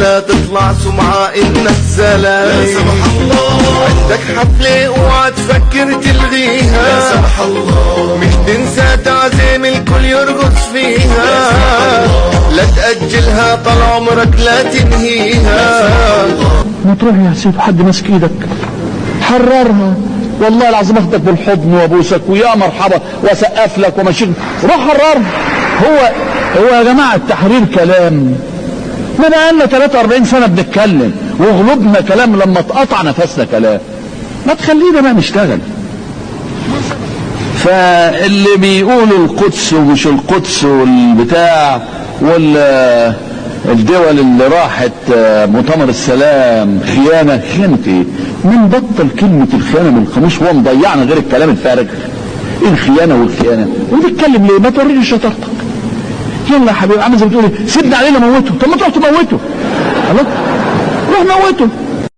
ولا تطلع سمعة انك زلمة. لا سمح الله عندك حفلة اوعى تفكر تلغيها. لا سمح الله مش تنسى تعزيم الكل يرقص فيها. لا سمح الله لا تأجلها طال عمرك لا تنهيها. ما تروح يا سيدي حد ماسك ايدك حررها، والله العظيم اخدك بالحضن وابوسك ويا مرحبا واسقف لك ومشيك، روح حررها. هو يا جماعه التحرير كلام؟ ما بقالنا 43 سنه بنتكلم وغلبنا كلام لما اتقطع نفسنا كلام. ما تخلينا بقى نشتغل. فاللي بيقولوا القدس ومش القدس والبتاع الدول اللي راحت مؤتمر السلام خيانة ايه؟ من بطل كلمة الخيانة من القاموس، هو مضيعنا غير الكلام الفارغ. ايه الخيانة والخيانة؟ وبتتكلم ليه؟ ما توريني شطارتك. يلا يا حبيبي عامل زي ما بتقولي سيبني علينا موته، طب ما تروح تموته. خلاص روح موته.